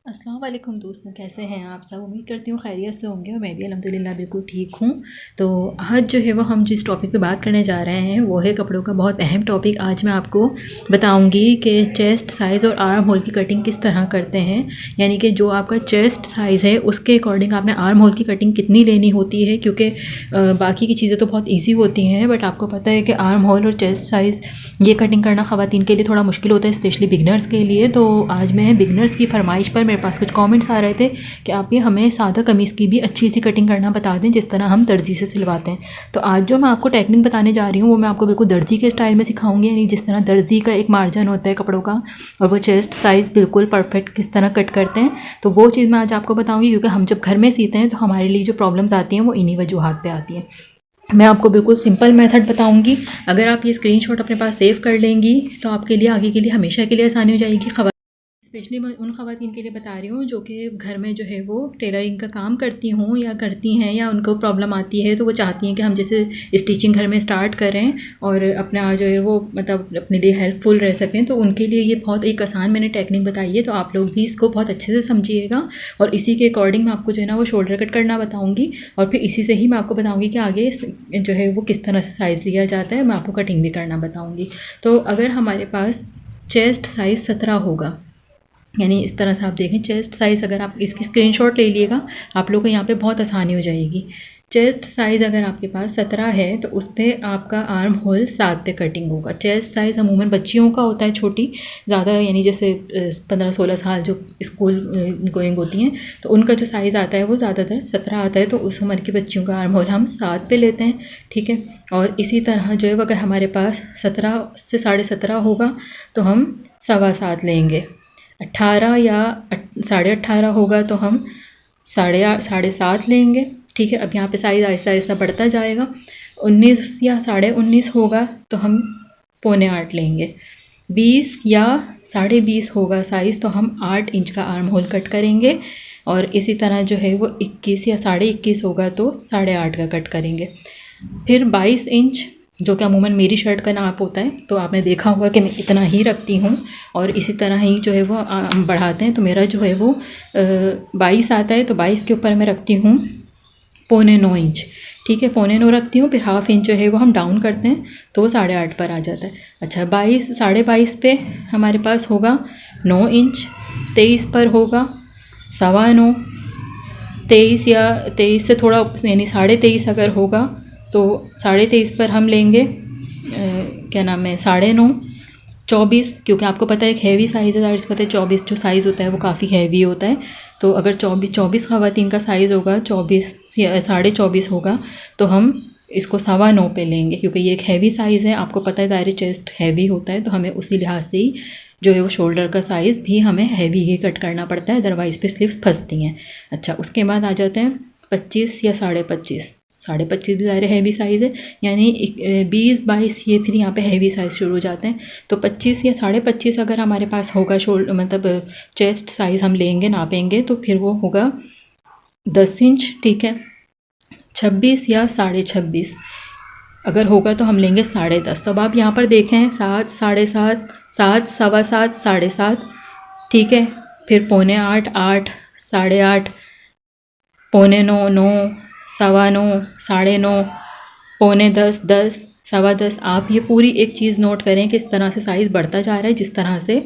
अस्सलाम वालेकुम दोस्तों, कैसे हैं आप सब। उम्मीद करती हूँ खैरियत से होंगे और मैं भी अल्हम्दुलिल्लाह बिल्कुल ठीक हूँ। तो आज जो है वो हम जिस टॉपिक पे बात करने जा रहे हैं वो है कपड़ों का बहुत अहम टॉपिक। आज मैं आपको बताऊँगी कि चेस्ट साइज़ और आर्म होल की कटिंग किस तरह करते हैं, यानी कि जो आपका चेस्ट साइज़ है उसके अकॉर्डिंग आपने आर्म होल की कटिंग कितनी लेनी होती है, क्योंकि बाकी की चीज़ें तो बहुत ईजी होती हैं बट आपको पता है कि आर्म होल और चेस्ट साइज़ ये कटिंग करना ख़वातीन के लिए थोड़ा मुश्किल होता है, स्पेशली बिगनर्स के लिए। तो आज मैं बिगनर्स की फरमाइश पर मेरे पास कुछ कमेंट्स आ रहे थे कि आप ये हमें सादा कमीज़ की भी अच्छी सी कटिंग करना बता दें जिस तरह हम दर्जी से सिलवाते हैं। तो आज जो मैं आपको टेक्निक बताने जा रही हूँ वो मैं आपको बिल्कुल दर्जी के स्टाइल में सिखाऊंगी, यानी जिस तरह दर्जी का एक मार्जिन होता है कपड़ों का और वो चेस्ट साइज़ बिल्कुल परफेक्ट किस तरह कट करते हैं। तो वो चीज़ मैं आज आपको बताऊँगी, क्योंकि हम जब घर में सीते हैं तो हमारे लिए जो प्रॉब्लम्स आती हैं वो इन्हीं वजूहात पर आती हैं। मैं आपको बिल्कुल सिंपल मेथड बताऊंगी। अगर आप ये स्क्रीनशॉट अपने पास सेव कर लेंगी तो आपके लिए आगे के लिए हमेशा के लिए आसानी हो जाएगी। स्पेशली मैं उन ख़वातीन के लिए बता रही हूँ जो कि घर में जो है वो टेलरिंग का काम करती हूँ या करती हैं, या उनको प्रॉब्लम आती है तो वो चाहती हैं कि हम जैसे स्टिचिंग घर में स्टार्ट करें और अपना जो है वो मतलब अपने लिए हेल्पफुल रह सकें। तो उनके लिए ये बहुत एक आसान मैंने टेक्निक बताई है, तो आप लोग भी इसको बहुत अच्छे से समझिएगा। और इसी के अकॉर्डिंग मैं आपको जो है ना वो शोल्डर कट करना बताऊँगी और फिर इसी से ही मैं आपको बताऊँगी कि आगे जो है वो किस तरह से साइज़ लिया जाता है, मैं आपको कटिंग भी करना बताऊँगी। तो अगर हमारे पास चेस्ट साइज़ 17 होगा, यानी इस तरह से आप देखें चेस्ट साइज़, अगर आप इसकी स्क्रीनशॉट ले लिएगा आप लोग को यहाँ पे बहुत आसानी हो जाएगी। चेस्ट साइज़ अगर आपके पास 17 है तो उस पर आपका आर्म होल 7 पे कटिंग होगा। चेस्ट साइज़ अमूमन बच्चियों का होता है छोटी ज़्यादा, यानी जैसे 15-16 साल जो स्कूल गोइंग होती हैं तो उनका जो साइज़ आता है वो ज़्यादातर 17 आता है, तो उस उम्र की बच्चियों का आर्म होल हम 7 पे लेते हैं, ठीक है। और इसी तरह जो है अगर हमारे पास 17 से 17.5 होगा तो हम 7.25 लेंगे। 18 या 18.5 होगा तो हम 7.5 लेंगे, ठीक है। अब यहाँ पे साइज़ आहिस्ता आहिस्ता बढ़ता जाएगा। 19 या 19.5 होगा तो हम 7.25 लेंगे। 20 या 20.5 होगा साइज़ तो हम 8 इंच का आर्म होल कट करेंगे। और इसी तरह जो है वो 21 या 21.5 होगा तो 8.5 का कट करेंगे। फिर 22 इंच जो कि अमूमन मेरी शर्ट का नाप होता है, तो आपने देखा होगा कि मैं इतना ही रखती हूँ और इसी तरह ही जो है वो बढ़ाते हैं। तो मेरा जो है वो 22 आता है, तो 22 के ऊपर मैं रखती हूँ 9.25 इंच, ठीक है। 9.25 रखती हूँ, फिर हाफ इंच जो है वो हम डाउन करते हैं तो वो 8.5 पर आ जाता है। अच्छा 22 पे हमारे पास होगा 9 इंच, 23 पर होगा 9.25, 23 या 23 से थोड़ा यानी 23.5 अगर होगा तो 23.5 पर हम लेंगे क्या नाम है 9.5, 24, क्योंकि आपको पता है एक हैवी साइज़ है, ज़ाहिर सी बात है 24 जो साइज़ होता है वो काफ़ी हैवी होता है। तो अगर 24 ख़वातीन का साइज़ होगा, 24 या 24.5 होगा तो हम इसको 9.25 पे लेंगे, क्योंकि ये एक हैवी साइज़ है। आपको पता है ज़ाहिर चेस्ट हैवी होता है तो हमें उसी लिहाज से ही जो है वो शोल्डर का साइज़ भी हमें हैवी ही कट करना पड़ता है, अदरवाइज़ पे स्लीव्स फंसती हैं। अच्छा उसके बाद आ जाते हैं 25 या 25.5। 25.5 भी ज़ाहिर हैवी साइज़ है, यानी 20-22 ये फिर यहाँ पे हैवी साइज़ शुरू हो जाते हैं। तो 25 या 25.5 अगर हमारे पास होगा मतलब चेस्ट साइज़ हम लेंगे नापेंगे तो फिर वो होगा 10 इंच, ठीक है। 26 या 26.5 अगर होगा तो हम लेंगे 10.5। तो अब आप यहाँ पर देखें 7, 7.5, 7, 7.25, 7.5, ठीक है। फिर 7.25, 8, 8.5, 9.25, 9, 9.25, 9.5, 9:45, 10, 10:15। आप ये पूरी एक चीज़ नोट करें कि इस तरह से साइज़ बढ़ता जा रहा है, जिस तरह से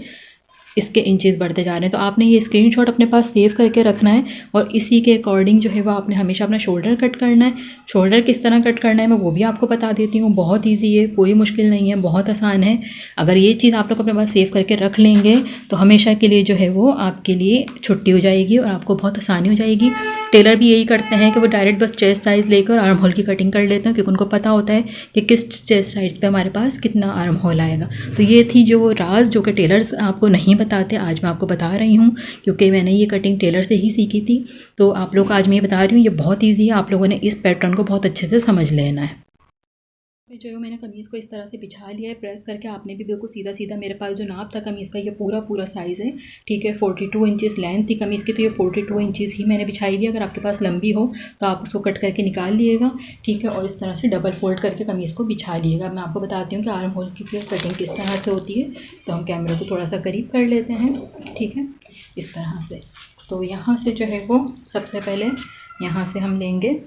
इसके इंचेस बढ़ते जा रहे हैं। तो आपने ये स्क्रीनशॉट अपने पास सेव करके रखना है और इसी के अकॉर्डिंग जो है वो आपने हमेशा अपना शोल्डर कट करना है। शोल्डर किस तरह कट करना है मैं वो भी आपको बता देती हूँ, बहुत ईजी है, कोई मुश्किल नहीं है, बहुत आसान है। अगर ये चीज़ आप लोग अपने पास सेव करके रख लेंगे तो हमेशा के लिए जो है वो आपके लिए छुट्टी हो जाएगी और आपको बहुत आसानी हो जाएगी। टेलर भी यही करते हैं कि वो डायरेक्ट बस चेस्ट साइज़ लेकर आर्म होल की कटिंग कर लेते हैं, क्योंकि उनको पता होता है कि किस चेस्ट साइज़ पे हमारे पास कितना आर्म होल आएगा। तो ये थी जो राज जो कि टेलर्स आपको नहीं बताते, आज मैं आपको बता रही हूँ, क्योंकि मैंने ये कटिंग टेलर से ही सीखी थी। तो आप लोग को आज मैं ये बता रही हूँ, ये बहुत ईजी है, आप लोगों ने इस पैटर्न को बहुत अच्छे से समझ लेना है। जो है मैंने कमीज़ को इस तरह से बिछा लिया है प्रेस करके। आपने भी बिल्कुल सीधा सीधा, मेरे पास जो नाप था कमीज़ का ये पूरा साइज़ है, ठीक है। 42 इंचेस लेंथ थी कमीज़ की, तो ये 42 इंचेस ही मैंने बिछाई हुई है। अगर आपके पास लंबी हो तो आप उसको कट करके निकाल लिएगा, ठीक है। और इस तरह से डबल फोल्ड करके कमीज़ को बिछा लिएगा। मैं आपको बताती हूँ कि आर्म होल की कटिंग किस तरह से होती है। तो हम कैमरे को थोड़ा सा करीब कर लेते हैं, ठीक है। इस तरह से। तो यहाँ से जो है वो सबसे पहले यहाँ से हम लेंगे।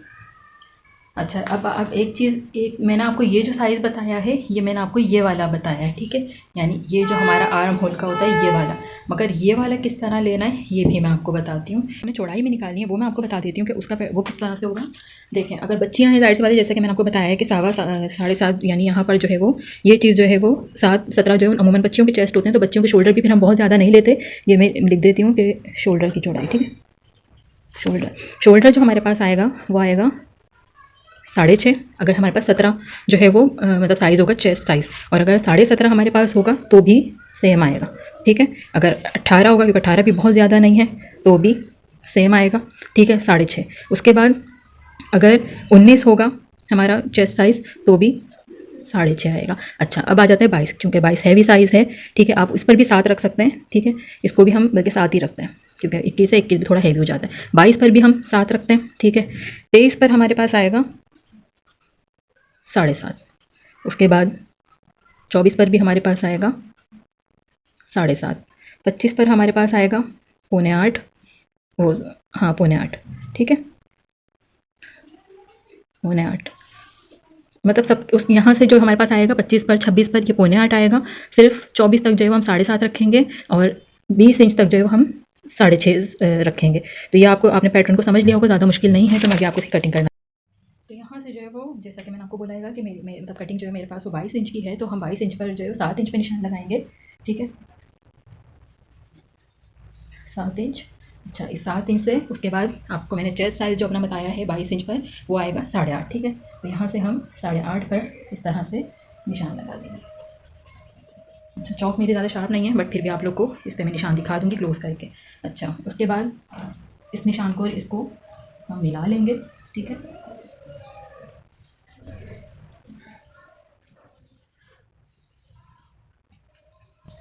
अच्छा, अब एक चीज़, एक मैंने आपको ये जो साइज़ बताया है, ये मैंने आपको ये वाला बताया है, ठीक है, यानी ये जो हमारा आर्म होल का होता है ये वाला। मगर ये वाला किस तरह लेना है ये भी मैं आपको बताती हूँ। मैंने चौड़ाई में निकाली है, वो मैं आपको बता देती हूँ कि उसका वो किस तरह से होगा। देखें, अगर बच्चियाँ हैं जाहिर सी बात है, जैसे कि मैंने आपको बताया है कि 7.5 यानी यहाँ पर जो है वो ये चीज़ जो है वो 7-17 जो है अमूमन बच्चियों के चेस्ट होते हैं, तो बच्चियों के शोल्डर भी फिर हम बहुत ज़्यादा नहीं लेते। ये मैं लिख देती हूँ कि शोल्डर की चौड़ाई, ठीक है। शोल्डर जो हमारे पास आएगा वो आएगा 6.5। अगर हमारे पास 17 जो है वो मतलब साइज़ होगा चेस्ट साइज़, और अगर 17.5 हमारे पास होगा तो भी सेम आएगा, ठीक है। अगर 18 होगा, क्योंकि 18 भी बहुत ज़्यादा नहीं है, तो भी सेम आएगा, ठीक है, 6.5। उसके बाद अगर 19 होगा हमारा चेस्ट साइज़ तो भी 6.5 आएगा। अच्छा, अब आ जाता है 22, चूँकि 22 हैवी साइज़ है, ठीक है, आप इस पर भी 7 रख सकते हैं, ठीक है, इसको भी हम बल्कि 7 ही रखते हैं, क्योंकि 21 से 21 भी थोड़ा हैवी हो जाता है। 22 पर भी हम 7 रखते हैं, ठीक है। 23 पर हमारे पास आएगा 7.5। उसके बाद 24 पर भी हमारे पास आएगा 7.5। 25 पर हमारे पास आएगा 7.25, वो हाँ 7.25, ठीक है, 7.25। मतलब सब उस यहाँ से जो हमारे पास आएगा 25 पर 26 पर ये 7.25 आएगा। सिर्फ 24 तक जो है वो हम 7.5 रखेंगे, और 20 इंच तक जो है वो हम 6.5 रखेंगे। तो ये आपने पैटर्न को समझ लिया होगा, ज़्यादा मुश्किल नहीं है। तो मैं आगे आपको इसकी कटिंग करना। तो यहाँ से जो है वो, जैसा कि मैंने आपको बोला कि मेरी मतलब कटिंग जो है मेरे पास वो 22 इंच की है, तो हम 22 इंच पर जो है 7 इंच पे निशान लगाएंगे, ठीक है, 7 इंच। अच्छा, इस 7 इंच से उसके बाद आपको मैंने चेस्ट साइज़ जो अपना बताया है 22 इंच पर, वो आएगा 8.5, ठीक है। तो यहाँ से हम 8.5 पर इस तरह से निशान लगा देंगे। अच्छा, चौक मेरी ज़्यादा शार्प नहीं है, बट फिर भी आप लोग को इस पर मैं निशान दिखा दूँगी क्लोज करके। अच्छा, उसके बाद इस निशान को इसको हम मिला लेंगे, ठीक है।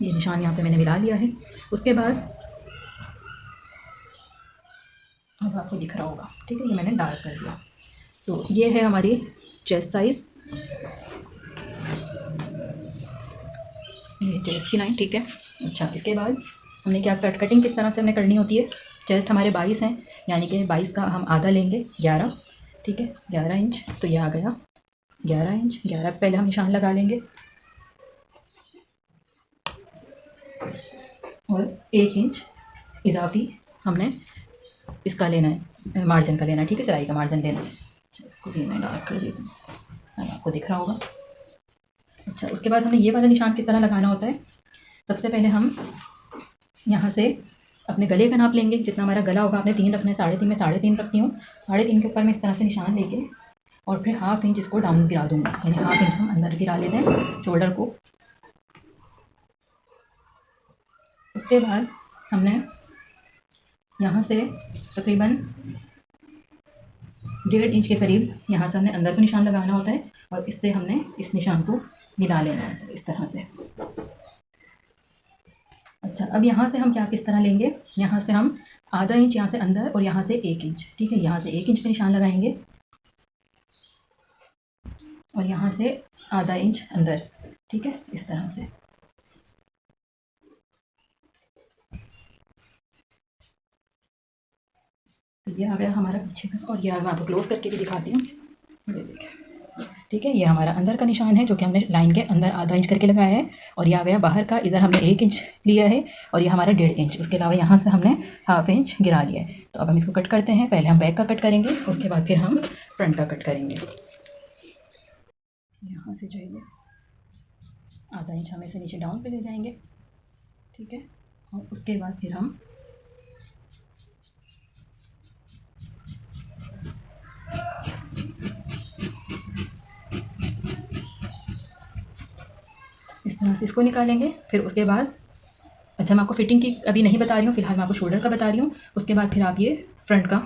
ये निशान यहाँ पे मैंने मिला लिया है। उसके बाद अब आपको दिख रहा होगा, ठीक है, ये मैंने डार्क कर दिया। तो ये है हमारी चेस्ट साइज़, ये चेस्ट की लाइन, ठीक है। अच्छा, इसके बाद हमने क्या कटिंग किस तरह से हमने करनी होती है। चेस्ट हमारे 22 हैं, यानी कि 22 का हम आधा लेंगे 11, ठीक है, 11 इंच। तो ये आ गया 11 इंच। 11 पहले हम निशान लगा लेंगे, और 1 इंच इजाफी हमने इसका लेना है, मार्जिन का लेना है, ठीक है, सिलाई का मार्जिन लेना है। अच्छा, इसको भी मैं डार्क कर देती हूँ, आपको दिख रहा होगा। अच्छा, उसके बाद हमें ये वाला निशान किस तरह लगाना होता है। सबसे पहले हम यहाँ से अपने गले का नाप लेंगे, जितना हमारा गला होगा आपने 3 रखना है। 3.5 में 3.5 रखती हूँ। 3.5 के ऊपर मैं इस तरह से निशान लेके और फिर हाफ इंच इसको डाउन गिरा दूँगा, यानी हाफ इंच हम अंदर गिरा लेते हैं शोल्डर को। उसके बाद हमने यहाँ से तकरीबन 1.5 इंच के करीब यहाँ से हमने अंदर को निशान लगाना होता है, और इससे हमने इस निशान को मिला लेना है इस तरह से। अच्छा, अब यहाँ से हम क्या किस तरह लेंगे, यहाँ से हम आधा इंच यहाँ से अंदर, और यहाँ से 1 इंच, ठीक है, यहाँ से 1 इंच पे निशान लगाएंगे, और यहाँ से आधा इंच अंदर, ठीक है, इस तरह से। तो ये आ गया हमारा पीछे का, और ये मैं आपको क्लोज करके भी दिखाती हूँ, ये देखिए, ठीक है। ये हमारा अंदर का निशान है जो कि हमने लाइन के अंदर आधा इंच करके लगाया है, और ये आ गया बाहर का, इधर हमने 1 इंच लिया है, और ये हमारा 1.5 इंच। उसके अलावा यहाँ से हमने हाफ इंच गिरा लिया है। तो अब हम इसको कट करते हैं। पहले हम बैक का कट करेंगे, उसके बाद फिर हम फ्रंट का कट करेंगे। यहाँ से जो है ये आधा इंच हम इसे नीचे डाउन पे ले जाएंगे, ठीक है, और उसके बाद फिर हम इस तरह से इसको निकालेंगे। फिर उसके बाद, अच्छा, मैं आपको फिटिंग की अभी नहीं बता रही हूँ, फिलहाल मैं आपको शोल्डर का बता रही हूँ। उसके बाद फिर आप ये फ्रंट का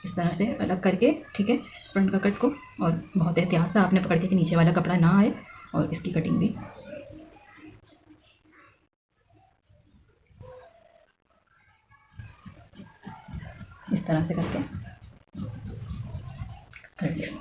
इस तरह से अलग करके, ठीक है, फ्रंट का कट को, और बहुत एहतियात से आपने पकड़ के कि नीचे वाला कपड़ा ना आए, और इसकी कटिंग भी इस तरह से करके कर लिया।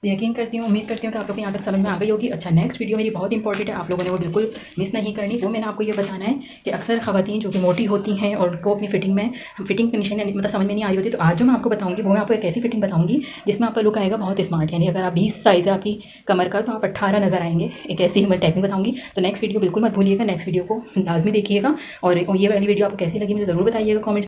तो यकीन करती हूँ, उम्मीद करती हूँ कि आप लोग को यहाँ तक समझ में आ गई होगी। अच्छा, नेक्स्ट वीडियो मेरी बहुत इंपॉर्टेंट है, आप लोगों ने वो बिल्कुल मिस नहीं करनी। वो मैंने आपको ये बताना है कि अक्सर ख़वातीन जो कि मोटी होती हैं और उनको अपनी फिटिंग कंडीशन मतलब समझ में नहीं आ रही होती, तो आज जो मैं आपको बताऊँगी वो मैं आपको एक ऐसी फिटिंग बताऊँगी जिसमें आपका लुक आएगा बहुत स्मार्ट। यानी अगर आप 20 साइज़ है आपकी कमर का, तो आप 18 नज़र आएंगे। एक ऐसी मैं टेक्निक बताऊँगी। तो नेक्स्ट वीडियो बिल्कुल मत भूलिएगा, नेक्स्ट वीडियो को लाजमी देखिएगा। और ये वाली वीडियो आपको कैसी लगी मुझे ज़रूर बताइएगा कॉमेंट।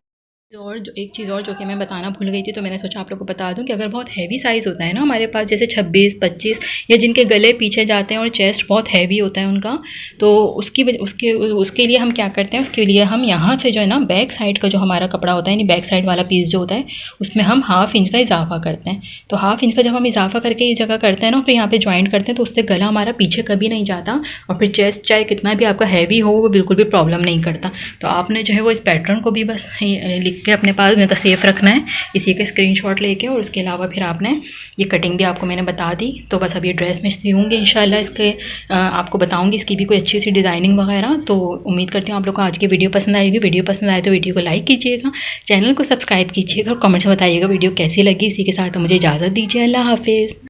और जो एक चीज़ और जो कि मैं बताना भूल गई थी, तो मैंने सोचा आप लोग को बता दूं कि अगर बहुत हैवी साइज़ होता है ना हमारे पास, जैसे 26, 25 या जिनके गले पीछे जाते हैं और चेस्ट बहुत हैवी होता है उनका, तो उसके लिए हम क्या करते हैं, उसके लिए हम यहाँ से जो है ना बैक साइड का जो हमारा कपड़ा होता है, यानी बैक साइड वाला पीस जो होता है, उसमें हम 1/2 इंच का इजाफा करते हैं। तो 1/2 इंच का जब हम इजाफा करके ये जगह करते हैं ना, फिर यहाँ पर ज्वाइंट करते हैं, तो उससे गला हमारा पीछे कभी नहीं जाता और फिर चेस्ट चाहे कितना भी आपका हैवी हो वो बिल्कुल भी प्रॉब्लम नहीं करता। तो आपने जो है वो इस पैटर्न को भी बस लिख के अपने पास में तो सेफ रखना है, इसी का स्क्रीनशॉट लेके। और उसके अलावा फिर आपने ये कटिंग भी आपको मैंने बता दी। तो बस अब ये ड्रेस में सीऊँगी इंशाल्लाह, इसके आपको बताऊंगी इसकी भी कोई अच्छी सी डिज़ाइनिंग वगैरह। तो उम्मीद करती हूँ आप लोग को आज की वीडियो पसंद आएगी। वीडियो पसंद आए तो वीडियो को लाइक कीजिएगा, चैनल को सब्सक्राइब कीजिएगा और कमेंट्स में बताइएगा वीडियो कैसी लगी। इसी के साथ मुझे इजाज़त दीजिए, अल्लाह हाफिज़।